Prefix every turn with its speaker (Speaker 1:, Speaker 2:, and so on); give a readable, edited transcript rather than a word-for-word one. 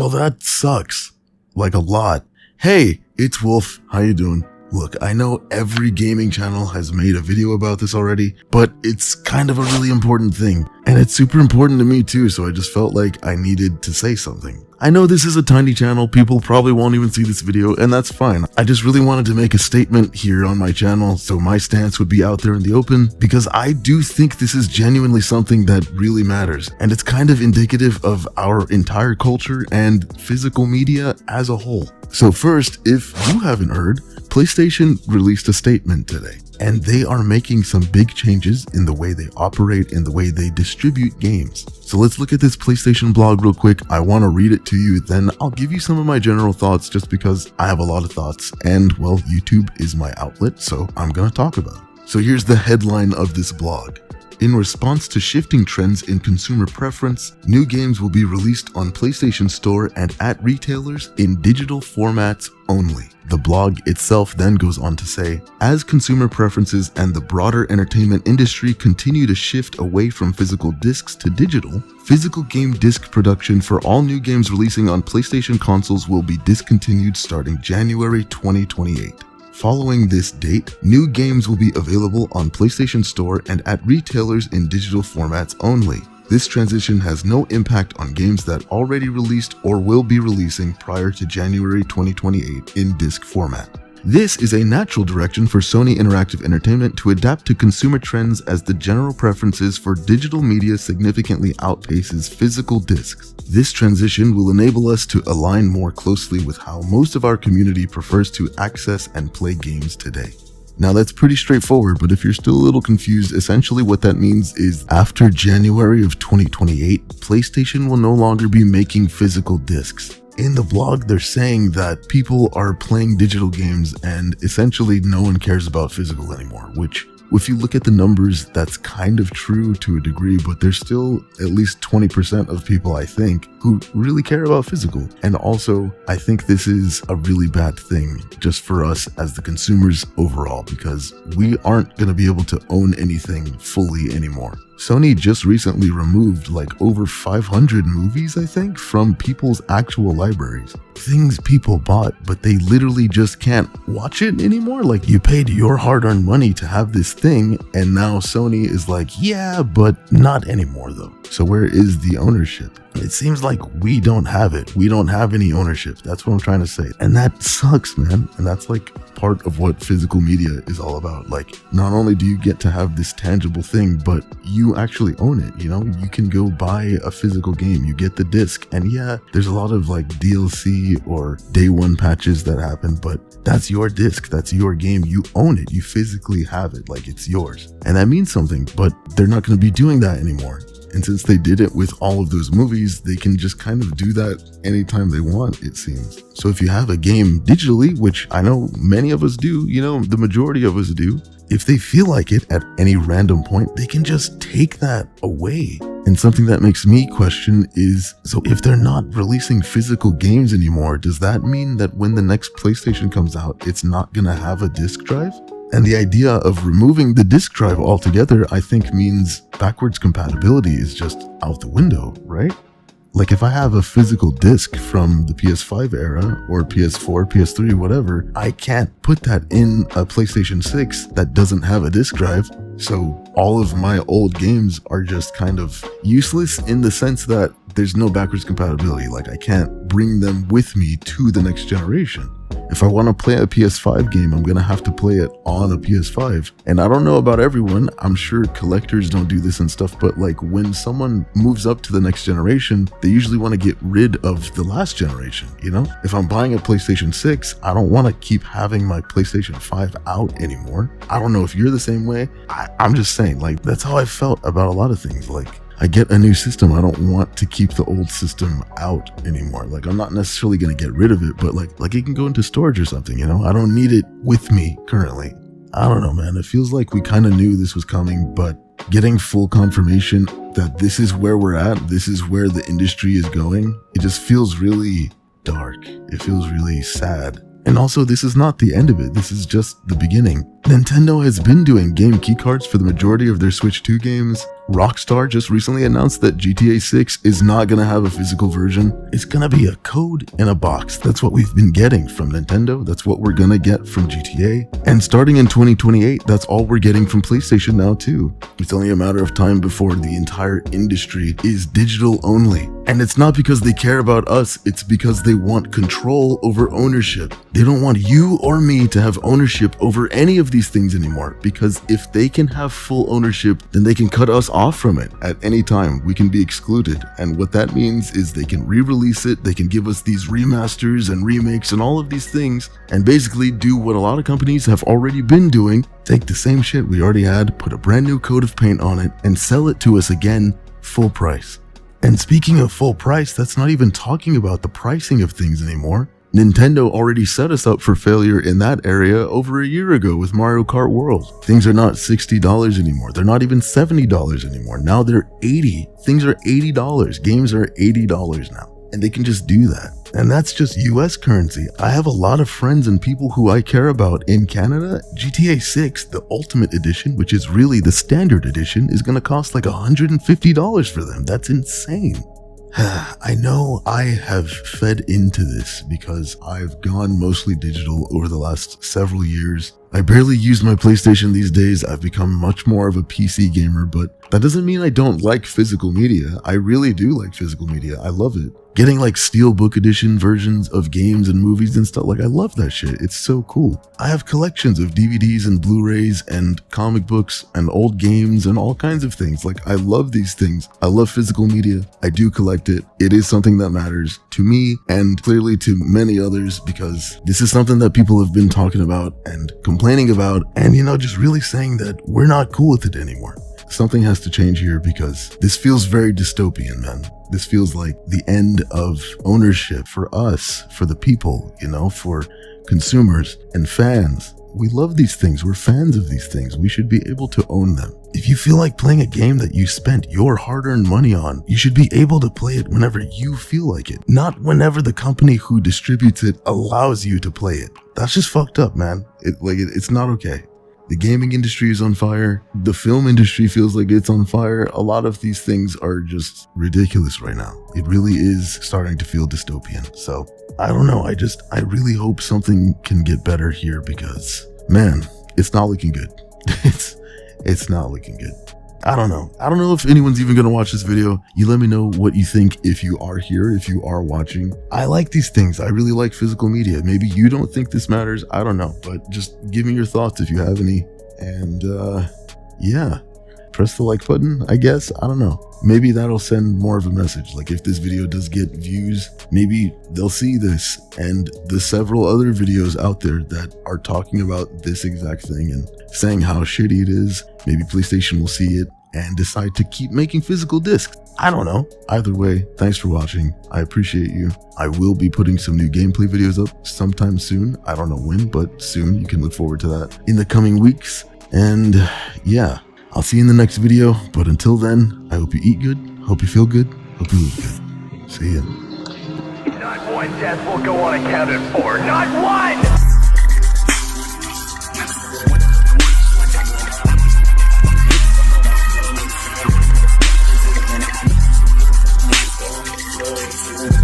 Speaker 1: Well, that sucks. Like a lot. Hey, it's Wolf. How you doing? Look, I know every gaming channel has made a video about this already, but it's kind of a really important thing. And it's super important to me too, so I just felt like I needed to say something. I know this is a tiny channel, people probably won't even see this video, and that's fine. I just really wanted to make a statement here on my channel so my stance would be out there in the open, because I do think this is genuinely something that really matters, and it's kind of indicative of our entire culture and physical media as a whole. So first, if you haven't heard, PlayStation released a statement today, and they are making some big changes in the way they operate and the way they distribute games. So let's look at this PlayStation blog real quick. I want to read it to you, then I'll give you some of my general thoughts just because I have a lot of thoughts, and well, YouTube is my outlet, so I'm gonna talk about it. So here's the headline of this blog. In response to shifting trends in consumer preference, new games will be released on PlayStation Store and at retailers in digital formats only. The blog itself then goes on to say, as consumer preferences and the broader entertainment industry continue to shift away from physical discs to digital, physical game disc production for all new games releasing on PlayStation consoles will be discontinued starting January 2028. Following this date, new games will be available on PlayStation Store and at retailers in digital formats only. This transition has no impact on games that already released or will be releasing prior to January 2028 in disc format. This is a natural direction for Sony Interactive Entertainment to adapt to consumer trends as the general preferences for digital media significantly outpaces physical discs. This transition will enable us to align more closely with how most of our community prefers to access and play games today. Now that's pretty straightforward, but if you're still a little confused, essentially what that means is after January of 2028, PlayStation will no longer be making physical discs. In the blog, they're saying that people are playing digital games and essentially no one cares about physical anymore, which if you look at the numbers, that's kind of true to a degree, but there's still at least 20% of people, I think, who really care about physical. And also, I think this is a really bad thing just for us as the consumers overall, because we aren't going to be able to own anything fully anymore. Sony just recently removed like over 500 movies, I think, from people's actual libraries. Things people bought, but they literally just can't watch it anymore. Like, you paid your hard-earned money to have this thing, and now Sony is like, yeah, but not anymore though. So where is the ownership? It seems like we don't have it. We don't have any ownership. That's what I'm trying to say. And that sucks, man. And that's like part of what physical media is all about. Like, not only do you get to have this tangible thing, but you actually own it. You know, you can go buy a physical game, you get the disc, and yeah, there's a lot of like DLC or day one patches that happen, but that's your disc, that's your game, you own it, you physically have it, like it's yours. And that means something, but they're not going to be doing that anymore. And since they did it with all of those movies, they can just kind of do that anytime they want, it seems. So if you have a game digitally, which I know many of us do, you know, the majority of us do, if they feel like it at any random point, they can just take that away. And something that makes me question is, so if they're not releasing physical games anymore, does that mean that when the next PlayStation comes out, it's not gonna have a disc drive? And the idea of removing the disc drive altogether, I think, means backwards compatibility is just out the window, right? Like, if I have a physical disc from the PS5 era or PS4, PS3, whatever, I can't put that in a PlayStation 6 that doesn't have a disc drive. So all of my old games are just kind of useless in the sense that there's no backwards compatibility. Like, I can't bring them with me to the next generation. If I want to play a PS5 game, I'm going to have to play it on a PS5. And I don't know about everyone. I'm sure collectors don't do this and stuff, but like when someone moves up to the next generation, they usually want to get rid of the last generation, you know? If I'm buying a PlayStation 6, I don't want to keep having my PlayStation 5 out anymore. I don't know if you're the same way. I'm just saying, like, that's how I felt about a lot of things. Like, I get a new system, I don't want to keep the old system out anymore. Like, I'm not necessarily going to get rid of it, but like it can go into storage or something, you know? I don't need it with me currently. I don't know, man. It feels like we kind of knew this was coming, but getting full confirmation that this is where we're at, this is where the industry is going, it just feels really dark. It feels really sad. And also, this is not the end of it. This is just the beginning. Nintendo has been doing game keycards for the majority of their Switch 2 games. Rockstar just recently announced that GTA 6 is not going to have a physical version. It's going to be a code in a box. That's what we've been getting from Nintendo. That's what we're going to get from GTA. And starting in 2028, that's all we're getting from PlayStation now too. It's only a matter of time before the entire industry is digital only. And it's not because they care about us, it's because they want control over ownership. They don't want you or me to have ownership over any of these things anymore, because if they can have full ownership, then they can cut us off from it at any time. We can be excluded. And what that means is they can re-release it, they can give us these remasters and remakes and all of these things, and basically do what a lot of companies have already been doing. Take the same shit we already had, put a brand new coat of paint on it, and sell it to us again, full price. And speaking of full price, that's not even talking about the pricing of things anymore. Nintendo already set us up for failure in that area over a year ago with Mario Kart World. Things are not $60 anymore. They're not even $70 anymore. Now they're $80. Things are $80. Games are $80 now. And they can just do that. And that's just US currency. I have a lot of friends and people who I care about in Canada. GTA 6, the Ultimate Edition, which is really the standard edition, is going to cost like $150 for them. That's insane. I know I have fed into this because I've gone mostly digital over the last several years. I barely use my PlayStation these days. I've become much more of a PC gamer, but that doesn't mean I don't like physical media. I really do like physical media. I love it. Getting like Steelbook edition versions of games and movies and stuff, like I love that shit. It's so cool. I have collections of DVDs and Blu-rays and comic books and old games and all kinds of things. Like I love these things. I love physical media. I do collect it. It is something that matters to me and clearly to many others, because this is something that people have been talking about and complaining about, and just really saying that we're not cool with it anymore. Something has to change here, because this feels very dystopian, man. This feels like the end of ownership for us, for the people, for consumers and fans. We love these things. We're fans of these things. We should be able to own them. If you feel like playing a game that you spent your hard-earned money on, you should be able to play it whenever you feel like it, not whenever the company who distributes it allows you to play it. That's just fucked up, man. It's not okay. The gaming industry is on fire. The film industry feels like it's on fire. A lot of these things are just ridiculous right now. It really is starting to feel dystopian. So I don't know. I really hope something can get better here, because man, it's not looking good. It's not looking good. I don't know. I don't know if anyone's even going to watch this video. You let me know what you think if you are here, if you are watching. I like these things. I really like physical media. Maybe you don't think this matters. I don't know. But just give me your thoughts if you have any. And yeah, press the like button, I guess. I don't know. Maybe that'll send more of a message. Like if this video does get views, maybe they'll see this and the several other videos out there that are talking about this exact thing and saying how shitty it is. Maybe PlayStation will see it and decide to keep making physical discs. I don't know. Either way, thanks for watching. I appreciate you. I will be putting some new gameplay videos up sometime soon. I don't know when, but soon. You can look forward to that in the coming weeks. And yeah, I'll see you in the next video. But until then, I hope you eat good, hope you feel good, hope you live good. See ya.
Speaker 2: Not one death will go unaccounted for. Not one!
Speaker 3: We'll be right back.